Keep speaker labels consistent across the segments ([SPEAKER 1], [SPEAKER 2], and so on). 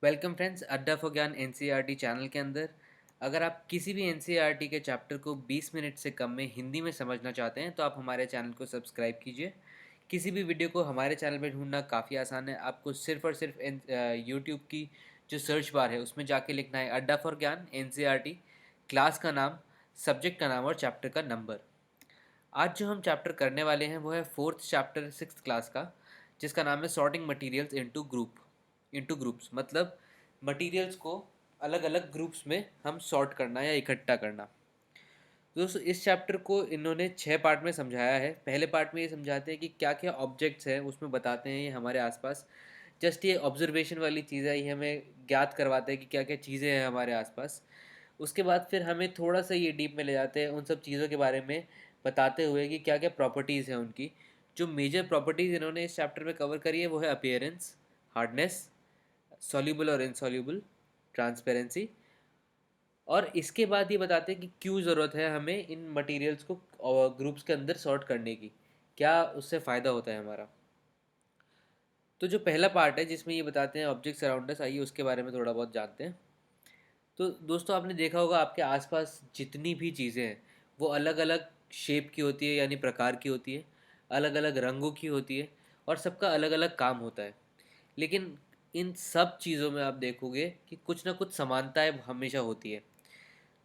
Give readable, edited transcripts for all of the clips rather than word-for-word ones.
[SPEAKER 1] Welcome friends, अड्डा for ज्ञान NCERT channel के अंदर। अगर आप किसी भी एनसीईआरटी के चैप्टर को 20 मिनट से कम में हिंदी में समझना चाहते हैं तो आप हमारे चैनल को सब्सक्राइब कीजिए। किसी भी वीडियो को हमारे चैनल में ढूंढना काफ़ी आसान है। आपको सिर्फ और सिर्फ यूट्यूब की जो सर्च बार है उसमें जाके लिखना है अड्डा फॉर ज्ञान एनसीईआरटी, क्लास का नाम, सब्जेक्ट का नाम और चैप्टर का नंबर। आज जो हम चैप्टर करने वाले हैं वो है फोर्थ चैप्टर सिक्स क्लास का, जिसका नाम है सॉर्टिंग मटेरियल्स इनटू ग्रुप्स। मतलब मटेरियल्स को अलग अलग ग्रुप्स में हम सॉर्ट करना या इकट्ठा करना। दोस्तों, इस चैप्टर को इन्होंने 6 पार्ट में समझाया है। पहले पार्ट में ये समझाते हैं कि क्या क्या ऑब्जेक्ट्स हैं, उसमें बताते हैं ये हमारे आसपास। जस्ट ये ऑब्जर्वेशन वाली चीज़ है, ये हमें ज्ञात करवाते हैं कि क्या क्या चीज़ें हैं हमारे आसपास। उसके बाद फिर हमें थोड़ा सा ये डीप में ले जाते हैं उन सब चीज़ों के बारे में, बताते हुए कि क्या क्या प्रॉपर्टीज़ हैं उनकी। जो मेजर प्रॉपर्टीज़ इन्होंने इस चैप्टर में कवर करी है वो है अपीयरेंस, हार्डनेस, सॉल्यूबल और इनसॉल्यूबल, ट्रांसपेरेंसी। और इसके बाद ये बताते हैं कि क्यों ज़रूरत है हमें इन मटेरियल्स को ग्रुप्स के अंदर सॉर्ट करने की, क्या उससे फ़ायदा होता है हमारा। तो जो पहला पार्ट है जिसमें ये बताते हैं ऑब्जेक्ट्स अराउंड अस, आइए उसके बारे में थोड़ा बहुत जानते हैं। तो दोस्तों, आपने देखा होगा आपके आसपास जितनी भी चीज़ें हैं वो अलग अलग शेप की होती है, यानी प्रकार की होती है, अलग अलग रंगों की होती है, और सबका अलग अलग काम होता है। लेकिन इन सब चीज़ों में आप देखोगे कि कुछ ना कुछ समानताएं हमेशा होती है।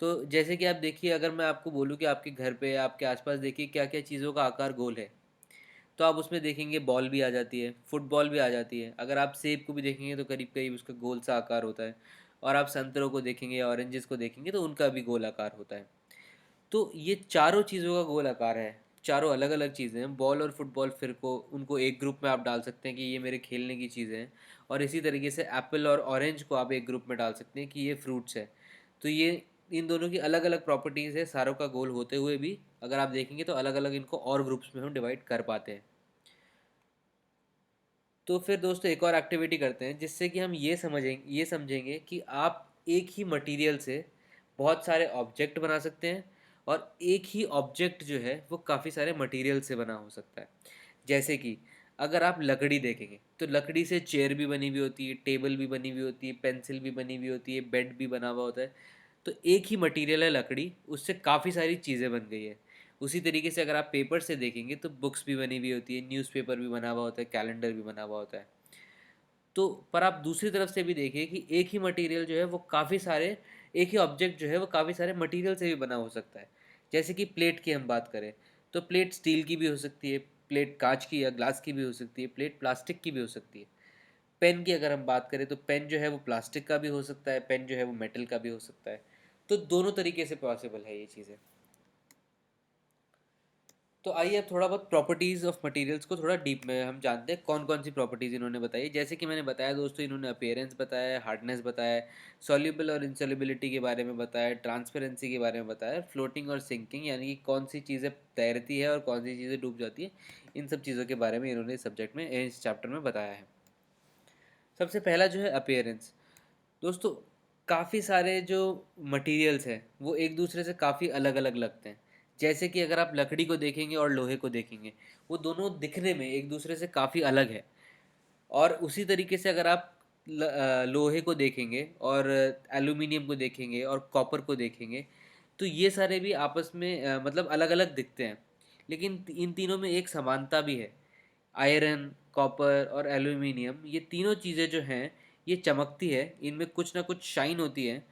[SPEAKER 1] तो जैसे कि आप देखिए, अगर मैं आपको बोलूँ कि आपके घर पे आपके आसपास देखिए क्या क्या चीज़ों का आकार गोल है, तो आप उसमें देखेंगे बॉल भी आ जाती है, फुटबॉल भी आ जाती है। अगर आप सेब को भी देखेंगे तो करीब करीब उसका गोल सा आकार होता है। और आप संतरों को देखेंगे या ऑरेंजेस को देखेंगे तो उनका भी गोल आकार होता है। तो ये चारों चीज़ों का गोल आकार है। चारों अलग अलग चीज़ें हैं। बॉल और फुटबॉल फिर को उनको एक ग्रुप में आप डाल सकते हैं कि ये मेरे खेलने की चीज़ें हैं। और इसी तरीके से एप्पल और ऑरेंज को आप एक ग्रुप में डाल सकते हैं कि ये फ्रूट्स है। तो ये इन दोनों की अलग अलग प्रॉपर्टीज़ है, सारों का गोल होते हुए भी अगर आप देखेंगे तो अलग अलग इनको और ग्रुप्स में हम डिवाइड कर पाते हैं। तो फिर दोस्तों, एक और एक्टिविटी करते हैं जिससे कि हम ये समझेंगे कि आप एक ही मटेरियल से बहुत सारे ऑब्जेक्ट बना सकते हैं, और एक ही ऑब्जेक्ट जो है वो काफ़ी सारे मटेरियल से बना हो सकता है। जैसे कि अगर आप लकड़ी देखेंगे तो लकड़ी से चेयर भी बनी हुई होती है, टेबल भी बनी हुई होती है, पेंसिल भी बनी हुई होती है, बेड भी बना हुआ होता है। तो एक ही मटेरियल है लकड़ी, उससे काफ़ी सारी चीज़ें बन गई है। उसी तरीके से अगर आप पेपर से देखेंगे तो बुक्स भी बनी हुई होती है, न्यूज़पेपर भी बना हुआ होता है, कैलेंडर भी बना हुआ होता है। तो पर आप दूसरी तरफ से भी देखिए कि एक ही मटेरियल जो है वो काफ़ी सारे, एक ही ऑब्जेक्ट जो है वो काफ़ी सारे मटेरियल से भी बना हो सकता है। जैसे कि प्लेट की हम बात करें तो प्लेट स्टील की भी हो सकती है, प्लेट कांच की या ग्लास की भी हो सकती है, प्लेट प्लास्टिक की भी हो सकती है। पेन की अगर हम बात करें तो पेन जो है वो प्लास्टिक का भी हो सकता है, पेन जो है वो मेटल का भी हो सकता है। तो दोनों तरीके से पॉसिबल है ये चीज़ें। तो आइए अब थोड़ा बहुत प्रॉपर्टीज़ ऑफ मटेरियल्स को थोड़ा डीप में हम जानते हैं कौन कौन सी प्रॉपर्टीज़ इन्होंने बताई। जैसे कि मैंने बताया दोस्तों, इन्होंने अपीयरेंस बताया, हार्डनेस बताया, सॉल्युबल और इंसॉल्युबिलिटी के बारे में बताया, ट्रांसपेरेंसी के बारे में बताया, फ्लोटिंग और सिंकिंग यानी कि कौन सी चीज़ें तैरती है और कौन सी चीज़ें डूब जाती है। इन सब चीज़ों के बारे में इन्होंने इस चैप्टर में बताया है। सबसे पहला जो है अपीयरेंस। दोस्तों, काफ़ी सारे जो मटेरियल्स हैं वो एक दूसरे से काफ़ी अलग अलग लगते हैं। जैसे कि अगर आप लकड़ी को देखेंगे और लोहे को देखेंगे, वो दोनों दिखने में एक दूसरे से काफ़ी अलग है। और उसी तरीके से अगर आप लोहे को देखेंगे और एल्यूमिनियम को देखेंगे और कॉपर को देखेंगे, तो ये सारे भी आपस में मतलब अलग अलग दिखते हैं। लेकिन इन तीनों में एक समानता भी है। आयरन, कॉपर और एल्यूमिनियम, ये तीनों चीज़ें जो हैं ये चमकती है, इनमें कुछ ना कुछ शाइन होती है।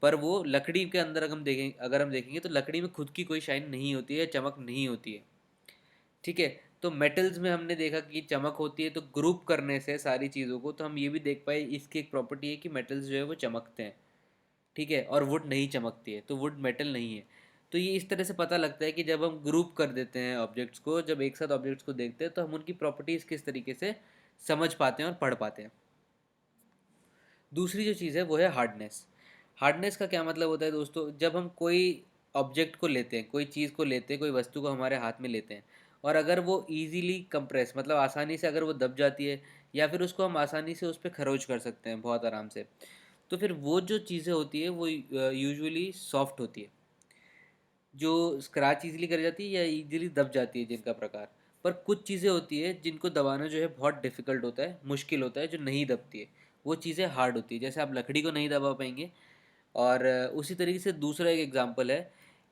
[SPEAKER 1] पर वो लकड़ी के अंदर अगर हम देखेंगे तो लकड़ी में खुद की कोई शाइन नहीं होती है, चमक नहीं होती है। ठीक है। तो मेटल्स में हमने देखा कि चमक होती है, तो ग्रुप करने से सारी चीज़ों को तो हम ये भी देख पाए, इसकी एक प्रॉपर्टी है कि मेटल्स जो है वो चमकते हैं। ठीक है। और वुड नहीं चमकती है, तो वुड मेटल नहीं है। तो ये इस तरह से पता लगता है कि जब हम ग्रुप कर देते हैं ऑब्जेक्ट्स को, जब एक साथ ऑब्जेक्ट्स को देखते हैं तो हम उनकी प्रॉपर्टीज़ किस तरीके से समझ पाते हैं और पढ़ पाते हैं। दूसरी जो चीज़ है वो है हार्डनेस। हार्डनेस का क्या मतलब होता है दोस्तों, जब हम कोई ऑब्जेक्ट को लेते हैं, कोई चीज़ को लेते हैं, कोई वस्तु को हमारे हाथ में लेते हैं, और अगर वो ईजीली कंप्रेस मतलब आसानी से अगर वो दब जाती है, या फिर उसको हम आसानी से उस पर खरोच कर सकते हैं बहुत आराम से, तो फिर वो जो चीज़ें होती है वो यूजुअली सॉफ्ट होती है। जो स्क्रैच इजीली कर जाती है या इजीली दब जाती है जिनका प्रकार। पर कुछ चीज़ें होती है जिनको दबाना जो है बहुत डिफ़िकल्ट होता है, मुश्किल होता है, जो नहीं दबती है। वो चीज़ें हार्ड होती है, जैसे आप लकड़ी को नहीं दबा पाएंगे। और उसी तरीके से दूसरा एक एग्जांपल है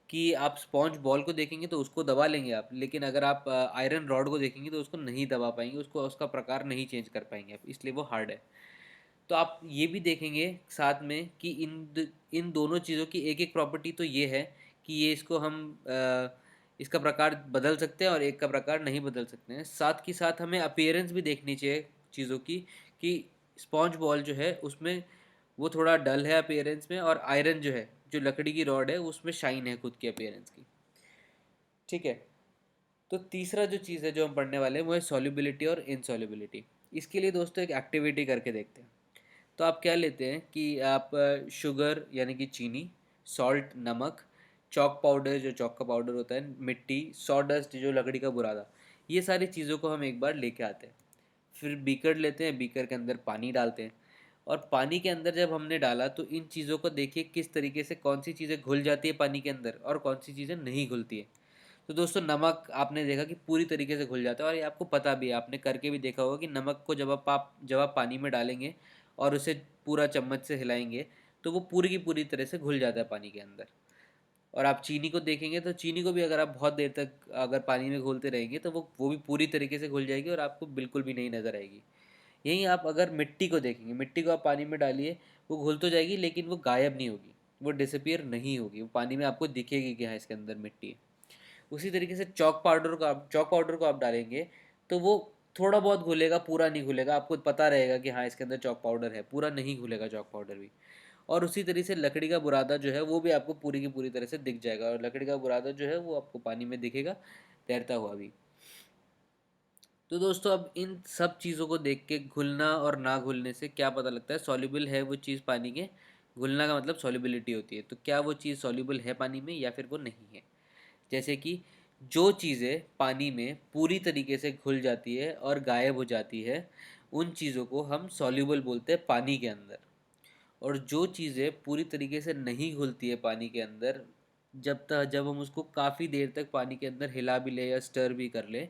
[SPEAKER 1] कि आप स्पॉन्ज बॉल को देखेंगे तो उसको दबा लेंगे आप, लेकिन अगर आप आयरन रॉड को देखेंगे तो उसको नहीं दबा पाएंगे, उसको उसका प्रकार नहीं चेंज कर पाएंगे आप, इसलिए वो हार्ड है। तो आप ये भी देखेंगे साथ में कि इन दोनों चीज़ों की एक एक प्रॉपर्टी तो ये है कि ये इसको हम इसका प्रकार बदल सकते हैं और एक का प्रकार नहीं बदल सकते हैं। साथ ही साथ हमें अपीयरेंस भी देखनी चाहिए चीज़ों की, कि स्पॉन्ज बॉल जो है उसमें वो थोड़ा डल है अपीयरेंस में, और आयरन जो है, जो लकड़ी की रॉड है, उसमें शाइन है खुद की अपीयरेंस की। ठीक है। तो तीसरा जो चीज़ है जो हम पढ़ने वाले हैं वो है सॉल्युबिलिटी और इनसॉल्युबिलिटी। इसके लिए दोस्तों एक एक्टिविटी करके देखते हैं। तो आप क्या लेते हैं कि आप शुगर यानी कि चीनी, सॉल्ट नमक, चॉक पाउडर जो चॉक का पाउडर होता है, मिट्टी, सॉडस्ट जो लकड़ी का बुरादा, ये सारी चीज़ों को हम एक बार लेके आते हैं। फिर बीकर लेते हैं, बीकर के अंदर पानी डालते हैं, और पानी के अंदर जब हमने डाला तो इन चीज़ों को देखिए किस तरीके से कौन सी चीज़ें घुल जाती है पानी के अंदर और कौन सी चीज़ें नहीं घुलती है। तो दोस्तों नमक आपने देखा कि पूरी तरीके से घुल जाता है, और ये आपको पता भी है, आपने करके भी देखा होगा कि नमक को जब आप पानी में डालेंगे और उसे पूरा चम्मच से हिलाएंगे तो वो पूरी की पूरी तरह से घुल जाता है पानी के अंदर। और आप चीनी को देखेंगे तो चीनी को भी अगर आप बहुत देर तक अगर पानी में घोलते रहेंगे तो वो भी पूरी तरीके से घुल जाएगी और आपको बिल्कुल भी नहीं नज़र आएगी। यहीं आप अगर मिट्टी को देखेंगे, मिट्टी को आप पानी में डालिए, वो घुल तो जाएगी लेकिन वो गायब नहीं होगी, वो डिसअपियर नहीं होगी, वो पानी में आपको दिखेगी कि हाँ इसके अंदर मिट्टी है। उसी तरीके से चॉक पाउडर को आप डालेंगे तो वो थोड़ा बहुत घुलेगा, पूरा नहीं घुलेगा, आपको पता रहेगा कि हाँ इसके अंदर चॉक पाउडर है, पूरा नहीं घुलेगा चॉक पाउडर भी। और उसी तरीके से लकड़ी का बुरादा जो है वो भी आपको पूरी की पूरी तरह से दिख जाएगा, और लकड़ी का बुरादा जो है वो आपको पानी में दिखेगा तैरता हुआ भी। तो दोस्तों अब इन सब चीज़ों को देख के घुलना और ना घुलने से क्या पता लगता है, सॉल्युबल है वो चीज़ पानी के, घुलना का मतलब सॉल्युबिलिटी होती है, तो क्या वो चीज़ सॉल्युबल है पानी में या फिर वो नहीं है। जैसे कि जो चीज़ें पानी में पूरी तरीके से घुल जाती है और गायब हो जाती है, उन चीज़ों को हम सॉल्युबल बोलते हैं पानी के अंदर। और जो चीज़ें पूरी तरीके से नहीं घुलती है पानी के अंदर, जब हम उसको काफ़ी देर तक पानी के अंदर हिला भी ले या स्टर भी कर ले,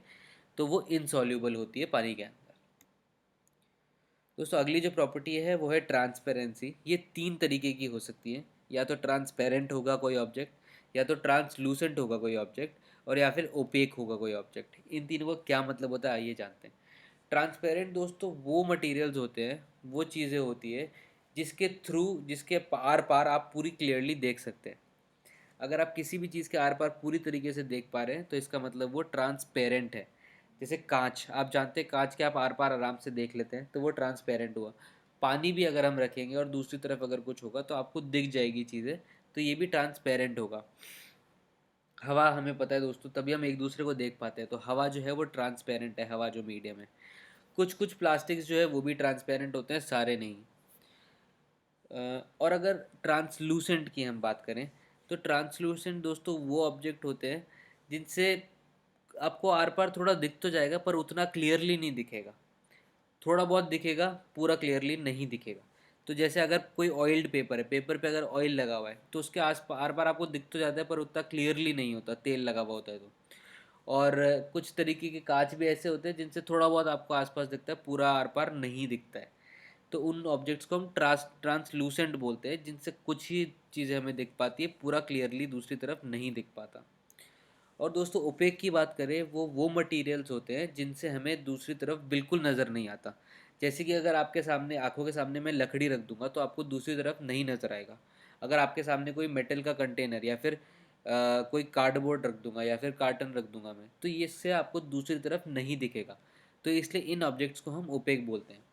[SPEAKER 1] तो वो इनसॉल्युबल होती है पानी के अंदर। दोस्तों अगली जो प्रॉपर्टी है वो है ट्रांसपेरेंसी। ये तीन तरीके की हो सकती है, या तो ट्रांसपेरेंट होगा कोई ऑब्जेक्ट, या तो ट्रांसलूसेंट होगा कोई ऑब्जेक्ट, और या फिर ओपेक होगा कोई ऑब्जेक्ट। इन तीनों का क्या मतलब होता है आइए जानते हैं। ट्रांसपेरेंट दोस्तों वो मटेरियल्स होते हैं, वो चीज़ें होती है जिसके थ्रू, जिसके पार पार आप पूरी क्लियरली देख सकते हैं। अगर आप किसी भी चीज़ के आर पार पूरी तरीके से देख पा रहे हैं तो इसका मतलब वो ट्रांसपेरेंट है। जैसे कांच, आप जानते हैं कांच के आप आर पार आराम से देख लेते हैं, तो वो ट्रांसपेरेंट हुआ। पानी भी अगर हम रखेंगे और दूसरी तरफ अगर कुछ होगा तो आपको दिख जाएगी चीज़ें, तो ये भी ट्रांसपेरेंट होगा। हवा हमें पता है दोस्तों, तभी हम एक दूसरे को देख पाते हैं, तो हवा जो है वो ट्रांसपेरेंट है, हवा जो मीडियम है। कुछ कुछ प्लास्टिक्स जो है वो भी ट्रांसपेरेंट होते हैं, सारे नहीं। और अगर ट्रांसलूसेंट की हम बात करें तो ट्रांसलूसेंट दोस्तों वो ऑब्जेक्ट होते हैं जिनसे आपको आर पार थोड़ा दिख तो जाएगा पर उतना क्लियरली नहीं दिखेगा, थोड़ा बहुत दिखेगा, पूरा क्लियरली नहीं दिखेगा। तो जैसे अगर कोई ऑयल्ड पेपर है, पेपर पे अगर ऑयल लगा हुआ है तो उसके आस आर पार आपको दिख तो जाता है पर उतना क्लियरली नहीं होता, तेल लगा हुआ होता है तो। और कुछ तरीके के कांच भी ऐसे होते हैं जिनसे थोड़ा बहुत आपको आसपास दिखता है, पूरा आर पार नहीं दिखता है। तो उन ऑब्जेक्ट्स को हम ट्रांसलूसेंट बोलते हैं, जिनसे कुछ ही चीज़ें हमें दिख पाती है, पूरा क्लियरली दूसरी तरफ नहीं दिख पाता। और दोस्तों ओपेक की बात करें, वो मटेरियल्स होते हैं जिनसे हमें दूसरी तरफ बिल्कुल नज़र नहीं आता। जैसे कि अगर आपके सामने, आंखों के सामने मैं लकड़ी रख दूंगा तो आपको दूसरी तरफ नहीं नज़र आएगा। अगर आपके सामने कोई मेटल का कंटेनर या फिर कोई कार्डबोर्ड रख दूंगा या फिर कार्टन रख दूंगा मैं, तो ये इससे आपको दूसरी तरफ नहीं दिखेगा। तो इसलिए इन ऑब्जेक्ट्स को हम ओपेक बोलते हैं।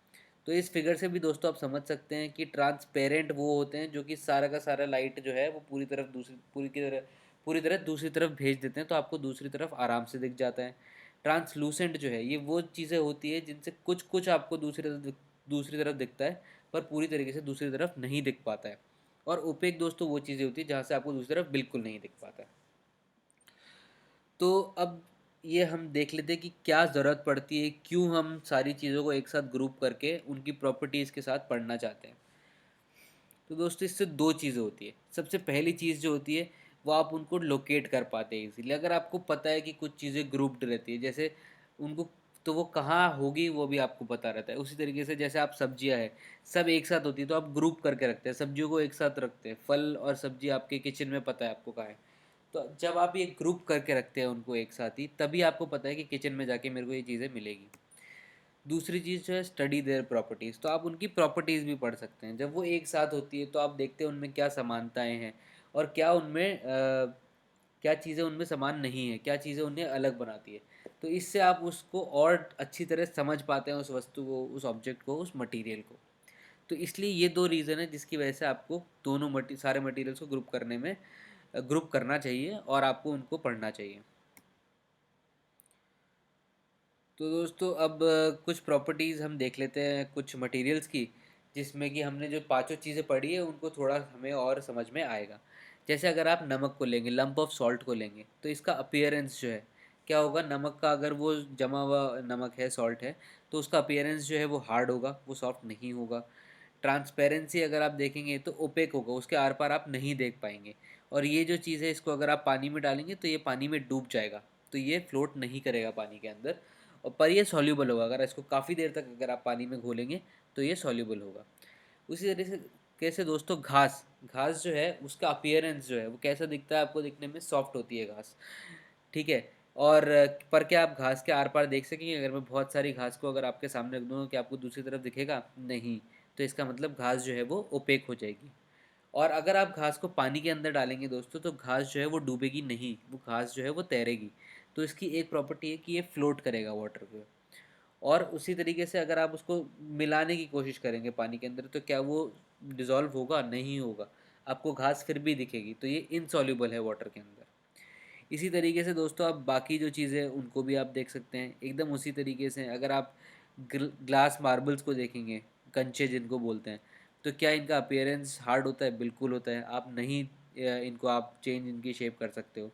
[SPEAKER 1] तो इस फिगर से भी दोस्तों आप समझ सकते हैं कि ट्रांसपेरेंट वो होते हैं जो कि सारा का सारा लाइट जो है वो पूरी तरह दूसरी तरफ भेज देते हैं, तो आपको दूसरी तरफ आराम से दिख जाता है। ट्रांसलूसेंट जो है ये वो चीज़ें होती है जिनसे कुछ कुछ आपको दूसरी तरफ दिखता है पर पूरी तरीके से दूसरी तरफ नहीं दिख पाता है। और ओपेक दोस्तों वो चीज़ें होती है जहाँ से आपको दूसरी तरफ बिल्कुल नहीं दिख पाता है। तो अब ये हम देख लेते हैं कि क्या ज़रूरत पड़ती है, क्यों हम सारी चीज़ों को एक साथ ग्रुप करके उनकी प्रॉपर्टीज़ के साथ पढ़ना चाहते हैं। तो दोस्तों इससे दो चीज़ें होती है। सबसे पहली चीज़ जो होती है वो आप उनको लोकेट कर पाते हैं इजीली। अगर आपको पता है कि कुछ चीज़ें ग्रुप्ड रहती है, जैसे उनको तो वो कहाँ होगी वो भी आपको पता रहता है। उसी तरीके से जैसे आप सब्जियां है सब एक साथ होती है तो आप ग्रुप करके रखते हैं, सब्जियों को एक साथ रखते हैं, फल और सब्जी आपके किचन में पता है आपको कहाँ है। तो जब आप ये ग्रुप करके रखते हैं उनको एक साथ ही, तभी आपको पता है कि किचन में जाके मेरे को ये चीज़ें मिलेगी। दूसरी चीज़ जो है स्टडी देयर प्रॉपर्टीज़, तो आप उनकी प्रॉपर्टीज़ भी पढ़ सकते हैं। जब वो एक साथ होती है तो आप देखते हैं उनमें क्या समानताएं हैं और क्या उनमें क्या चीज़ें उनमें समान नहीं है, क्या चीज़ें उन्हें अलग बनाती है। तो इससे आप उसको और अच्छी तरह समझ पाते हैं, उस वस्तु को, उस ऑब्जेक्ट को, उस मटेरियल को। तो इसलिए ये दो रीज़न है जिसकी वजह से आपको दोनों सारे मटेरियल्स को ग्रुप करने में ग्रुप करना चाहिए और आपको उनको पढ़ना चाहिए। तो दोस्तों अब कुछ प्रॉपर्टीज़ हम देख लेते हैं कुछ मटेरियल्स की, जिसमें कि हमने जो पांचों चीज़ें पढ़ी है उनको थोड़ा हमें और समझ में आएगा। जैसे अगर आप नमक को लेंगे, लंप ऑफ सॉल्ट को लेंगे, तो इसका अपीयरेंस जो है क्या होगा, नमक का अगर वो जमा हुआ नमक है, सॉल्ट है, तो उसका अपीयरेंस जो है वो हार्ड होगा, वो सॉफ्ट नहीं होगा। ट्रांसपेरेंसी अगर आप देखेंगे तो ओपेक होगा, उसके आर पार आप नहीं देख पाएंगे। और ये जो चीज़ है इसको अगर आप पानी में डालेंगे तो ये पानी में डूब जाएगा, तो ये फ्लोट नहीं करेगा पानी के अंदर। और पर ये सॉल्यूबल होगा, अगर इसको काफ़ी देर तक अगर आप पानी में घोलेंगे तो ये सॉल्यूबल होगा। उसी तरह से कैसे दोस्तों घास, घास जो है उसका अपीयरेंस जो है वो कैसा दिखता है, आपको दिखने में सॉफ्ट होती है घास, ठीक है। और पर क्या आप घास के आर पार देख सकेंगे, अगर मैं बहुत सारी घास को अगर आपके सामने रख दूँगा क्या आपको दूसरी तरफ दिखेगा, नहीं। तो इसका मतलब घास जो है वो ओपेक हो जाएगी। और अगर आप घास को पानी के अंदर डालेंगे दोस्तों तो घास जो है वो डूबेगी नहीं, वो घास जो है वो तैरेगी। तो इसकी एक प्रॉपर्टी है कि ये फ्लोट करेगा वाटर पे। और उसी तरीके से अगर आप उसको मिलाने की कोशिश करेंगे पानी के अंदर तो क्या वो डिज़ोल्व होगा, नहीं होगा, आपको घास फिर भी दिखेगी, तो ये इनसॉल्यूबल है वाटर के अंदर। इसी तरीके से दोस्तों आप बाकी जो चीज़ें उनको भी आप देख सकते हैं एकदम उसी तरीके से। अगर आप ग्लास मार्बल्स को देखेंगे, कंचे जिनको बोलते हैं, तो क्या इनका अपीयरेंस हार्ड होता है, बिल्कुल होता है। आप नहीं इनको आप चेंज इनकी शेप कर सकते हो।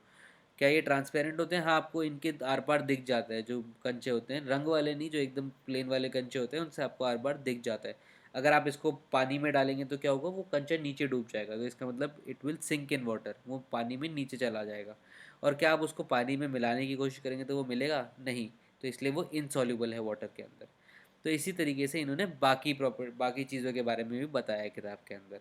[SPEAKER 1] क्या ये ट्रांसपेरेंट होते हैं, हाँ, आपको इनके आर पार दिख जाता है। जो कंचे होते हैं रंग वाले नहीं, जो एकदम प्लेन वाले कंचे होते हैं उनसे आपको आर पार दिख जाता है। अगर आप इसको पानी में डालेंगे तो क्या होगा, वो कंचा नीचे डूब जाएगा, तो इसका मतलब it will sink in water, वो पानी में नीचे चला जाएगा। और क्या आप उसको पानी में मिलाने की कोशिश करेंगे तो वो मिलेगा नहीं, तो इसलिए वो इनसॉल्यूबल है वाटर के अंदर। तो इसी तरीके से इन्होंने बाकी चीज़ों के बारे में भी बताया है किताब के अंदर।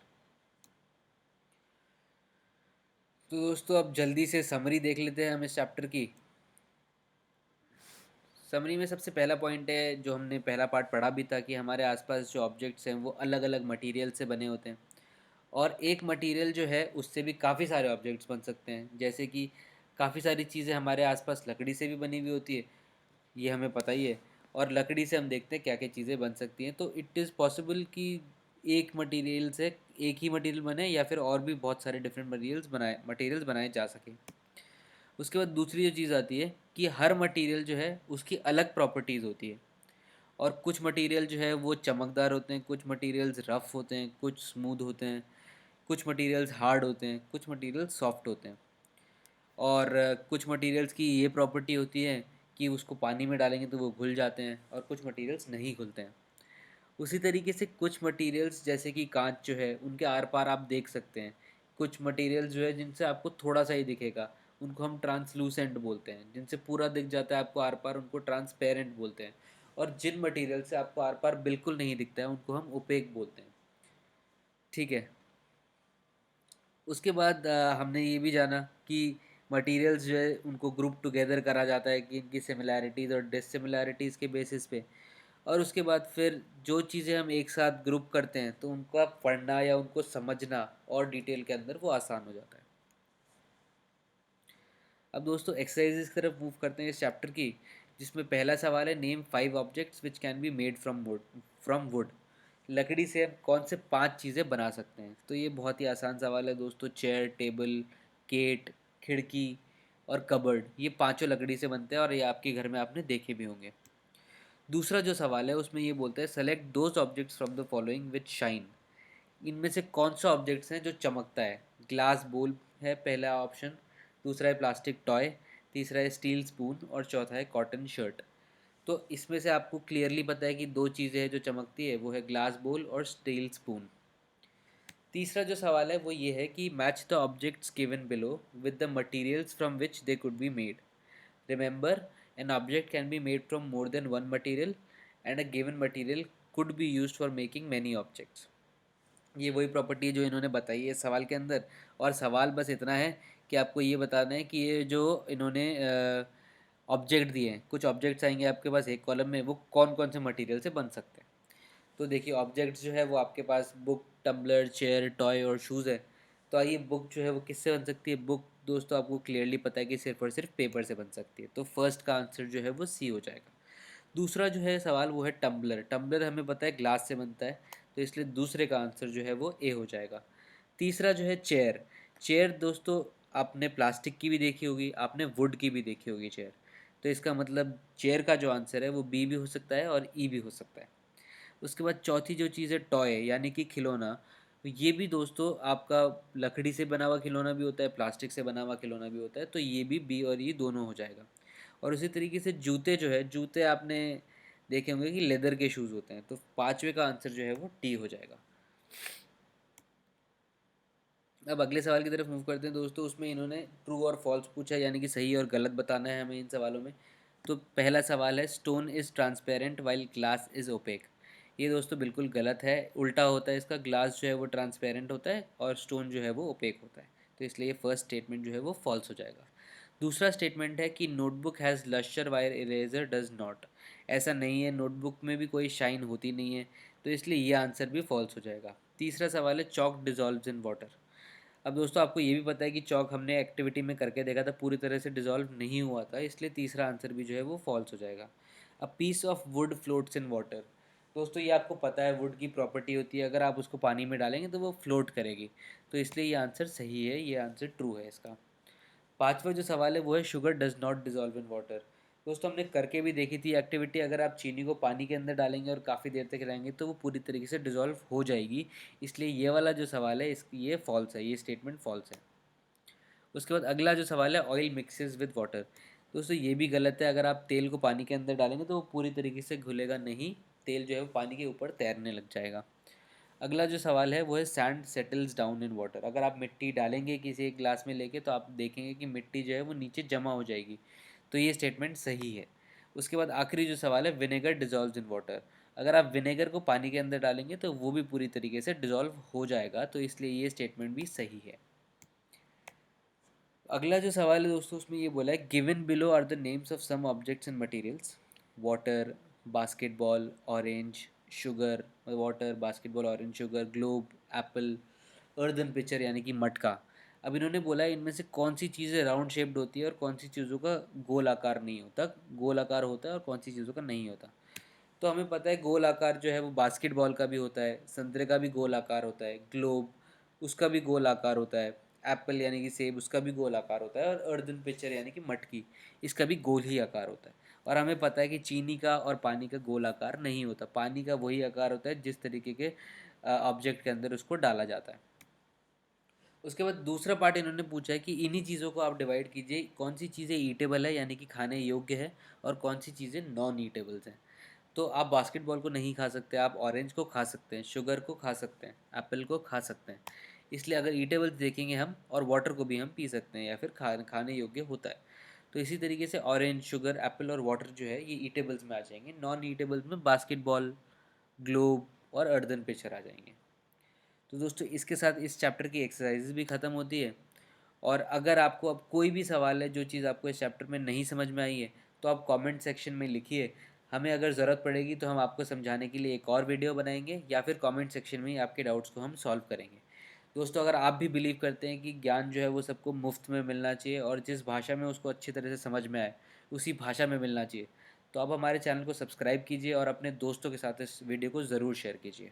[SPEAKER 1] तो दोस्तों अब जल्दी से समरी देख लेते हैं हम इस चैप्टर की। समरी में सबसे पहला पॉइंट है जो हमने पहला पार्ट पढ़ा भी था, कि हमारे आसपास जो ऑब्जेक्ट्स हैं वो अलग अलग मटेरियल से बने होते हैं। और एक मटेरियल जो है उससे भी काफ़ी सारे ऑब्जेक्ट्स बन सकते हैं। जैसे कि काफ़ी सारी चीज़ें हमारे आसपास लकड़ी से भी बनी हुई होती है, ये हमें पता ही है। और लकड़ी से हम देखते हैं क्या क्या चीज़ें बन सकती हैं। तो इट इज़ पॉसिबल कि एक मटेरियल से एक ही मटेरियल बने, या फिर और भी बहुत सारे डिफरेंट मटेरियल्स बनाए जा सकें। उसके बाद दूसरी जो चीज़ आती है कि हर मटेरियल जो है उसकी अलग प्रॉपर्टीज़ होती है। और कुछ मटेरियल जो है वो चमकदार होते हैं, कुछ मटेरियल्स रफ़ होते हैं, कुछ स्मूथ होते हैं, कुछ मटेरियल्स हार्ड होते हैं, कुछ मटेरियल्स सॉफ्ट होते हैं। और कुछ मटेरियल्स की ये प्रॉपर्टी होती है कि उसको पानी में डालेंगे तो वो घुल जाते हैं, और कुछ मटेरियल्स नहीं घुलते हैं। उसी तरीके से कुछ मटेरियल्स जैसे कि कांच जो है उनके आर पार आप देख सकते हैं। कुछ मटेरियल्स जो है जिनसे आपको थोड़ा सा ही दिखेगा उनको हम ट्रांसलूसेंट बोलते हैं, जिनसे पूरा दिख जाता है आपको आर पार उनको ट्रांसपेरेंट बोलते हैं। और जिन मटेरियल से आपको आर पार बिल्कुल नहीं दिखता है उनको हम ओपेक बोलते हैं, ठीक है। उसके बाद हमने ये भी जाना कि मटेरियल्स जो है उनको ग्रुप टुगेदर करा जाता है कि इनकी सिमिलैरिटीज़ और डिससिमिलैरिटीज़ के बेसिस पे। और उसके बाद फिर जो चीज़ें हम एक साथ ग्रुप करते हैं तो उनका पढ़ना या उनको समझना और डिटेल के अंदर वो आसान हो जाता है। अब दोस्तों एक्सरसाइजेस की तरफ मूव करते हैं इस चैप्टर की, जिसमें पहला सवाल है name 5 objects which can be made from would. लकड़ी से हम कौन से 5 चीज़ें बना सकते हैं। तो ये बहुत ही आसान सवाल है दोस्तों। चेयर, टेबल, गेट, खिड़की और कबर्ड, ये पांचों लकड़ी से बनते हैं और ये आपके घर में आपने देखे भी होंगे। दूसरा जो सवाल है उसमें ये बोलता है select those objects from the following which shine. इनमें से कौन सा ऑब्जेक्ट्स हैं जो चमकता है। ग्लास बोल है पहला ऑप्शन, दूसरा है प्लास्टिक टॉय, तीसरा है स्टील स्पून और चौथा है कॉटन शर्ट। तो इसमें से आपको क्लियरली पता है कि दो चीज़ें हैं जो चमकती है, वो है ग्लास बोल और स्टील स्पून। तीसरा जो सवाल है वो ये है कि match the objects given below with the materials from which they could be made. Remember an object can be made from more than one material and a given material could be used for making many objects. ये वही property है जो इन्होंने बताई है सवाल के अंदर। और सवाल बस इतना है कि आपको ये बताना है कि ये जो इन्होंने ऑब्जेक्ट दिए हैं, कुछ ऑब्जेक्ट्स आएंगे आपके पास एक कॉलम में, वो कौन कौन से मटेरियल से बन सकते हैं। तो देखिए ऑब्जेक्ट्स जो है वो आपके पास बुक, टम्बलर, चेयर, टॉय और शूज़ है। तो आइए बुक जो है वो किससे बन सकती है। बुक दोस्तों आपको क्लियरली पता है कि सिर्फ और सिर्फ पेपर से बन सकती है, तो फर्स्ट का आंसर जो है वो सी हो जाएगा। दूसरा जो है सवाल वो है टम्बलर। टम्बलर हमें पता है ग्लास से बनता है, तो इसलिए दूसरे का आंसर जो है वो ए हो जाएगा। तीसरा जो है चेयर। चेयर दोस्तों आपने प्लास्टिक की भी देखी होगी, आपने वुड की भी देखी होगी चेयर, तो इसका मतलब चेयर का जो आंसर है वो बी भी हो सकता है और ई भी हो सकता है। उसके बाद चौथी जो चीज़ है टॉय यानी कि खिलौना। तो ये भी दोस्तों आपका लकड़ी से बना हुआ खिलौना भी होता है, प्लास्टिक से बना हुआ खिलौना भी होता है, तो ये भी बी और ई दोनों हो जाएगा। और उसी तरीके से जूते जो है, जूते आपने देखे होंगे कि लेदर के शूज़ होते हैं, तो पाँचवें का आंसर जो है वो टी हो जाएगा। अब अगले सवाल की तरफ मूव करते हैं दोस्तों। उसमें इन्होंने ट्रू और फॉल्स पूछा है, यानी कि सही और गलत बताना है हमें इन सवालों में। तो पहला सवाल है stone is transparent while glass is opaque. ये दोस्तों बिल्कुल गलत है, उल्टा होता है इसका। ग्लास जो है वो ट्रांसपेरेंट होता है और स्टोन जो है वो ओपेक होता है, तो इसलिए ये फर्स्ट स्टेटमेंट जो है वो फॉल्स हो जाएगा। दूसरा स्टेटमेंट है कि notebook has lesser wire eraser does not. ऐसा नहीं है, नोटबुक में भी कोई शाइन होती नहीं है, तो इसलिए ये आंसर भी फॉल्स हो जाएगा। तीसरा सवाल है चॉक डिजॉल्व्स इन वाटर। अब दोस्तों आपको ये भी पता है कि चौक हमने एक्टिविटी में करके देखा था, पूरी तरह से डिज़ोल्व नहीं हुआ था, इसलिए तीसरा आंसर भी जो है वो फॉल्स हो जाएगा। A piece of wood floats in water. दोस्तों ये आपको पता है वुड की प्रॉपर्टी होती है, अगर आप उसको पानी में डालेंगे तो वो फ्लोट करेगी, तो इसलिए ये आंसर सही है, ये आंसर ट्रू है इसका। पांचवा जो सवाल है वो है sugar does not dissolve in water. दोस्तों हमने करके भी देखी थी एक्टिविटी, अगर आप चीनी को पानी के अंदर डालेंगे और काफ़ी देर तक रहेंगे तो वो पूरी तरीके से डिजॉल्व हो जाएगी, इसलिए ये वाला जो सवाल है इसकी ये फॉल्स है, ये स्टेटमेंट फॉल्स है। उसके बाद अगला जो सवाल है ऑयल मिक्सेस विद वाटर। दोस्तों ये भी गलत है, अगर आप तेल को पानी के अंदर डालेंगे तो वो पूरी तरीके से घुलेगा नहीं, तेल जो है वो पानी के ऊपर तैरने लग जाएगा। अगला जो सवाल है वो है sand settles down in water. अगर आप मिट्टी डालेंगे किसी एक ग्लास में लेके तो आप देखेंगे कि मिट्टी जो है वो नीचे जमा हो जाएगी, तो ये स्टेटमेंट सही है। उसके बाद आखिरी जो सवाल है विनेगर डिजॉल्व्स इन वाटर। अगर आप विनेगर को पानी के अंदर डालेंगे तो वो भी पूरी तरीके से डिजॉल्व हो जाएगा, तो इसलिए ये स्टेटमेंट भी सही है। अगला जो सवाल है दोस्तों उसमें ये बोला है given below are the names of some objects and materials. Water, basketball, orange, sugar. Water, basketball, orange, sugar, globe, apple, earthen picture यानी कि मटका। अब इन्होंने बोला है इनमें से कौन सी चीज़ें राउंड शेप्ड होती है और कौन सी चीज़ों का गोल आकार नहीं होता, गोल आकार होता है और कौन सी चीज़ों का नहीं होता। तो हमें पता है गोल आकार जो है वो बास्केटबॉल का भी होता है, संतरे का भी गोल आकार होता है, ग्लोब उसका भी गोल आकार होता है, एप्पल यानी कि सेब उसका भी गोल आकार होता है, और अर्दन पिक्चर यानी कि मटकी इसका भी गोल ही आकार होता है। और हमें पता है कि चीनी का और पानी का गोल आकार नहीं होता, पानी का वही आकार होता है जिस तरीके के ऑब्जेक्ट के अंदर उसको डाला जाता है। उसके बाद दूसरा पार्ट इन्होंने पूछा है कि इन्हीं चीज़ों को आप डिवाइड कीजिए, कौन सी चीज़ें ईटेबल है यानी कि खाने योग्य है और कौन सी चीज़ें नॉन ईटेबल्स हैं। तो आप बास्केटबॉल को नहीं खा सकते, आप ऑरेंज को खा सकते हैं, शुगर को खा सकते हैं, एप्पल को खा सकते हैं। इसलिए अगर ईटेबल्स देखेंगे हम, और वाटर को भी हम पी सकते हैं या फिर खाने योग्य होता है। तो इसी तरीके से ऑरेंज, शुगर, एप्पल और वाटर जो है ये ईटेबल्स में आ जाएंगे। नॉन ईटेबल्स में बास्केटबॉल, ग्लोब और अर्दन पिक्चर आ जाएंगे। तो दोस्तों इसके साथ इस चैप्टर की एक्सरसाइजेज भी ख़त्म होती है। और अगर आपको अब कोई भी सवाल है, जो चीज़ आपको इस चैप्टर में नहीं समझ में आई है, तो आप कमेंट सेक्शन में लिखिए। हमें अगर ज़रूरत पड़ेगी तो हम आपको समझाने के लिए एक और वीडियो बनाएंगे, या फिर कमेंट सेक्शन में ही आपके डाउट्स को हम सॉल्व करेंगे। दोस्तों अगर आप भी बिलीव करते हैं कि ज्ञान जो है वो सबको मुफ्त में मिलना चाहिए और जिस भाषा में उसको अच्छी तरह से समझ में आए उसी भाषा में मिलना चाहिए, तो आप हमारे चैनल को सब्सक्राइब कीजिए और अपने दोस्तों के साथ इस वीडियो को ज़रूर शेयर कीजिए।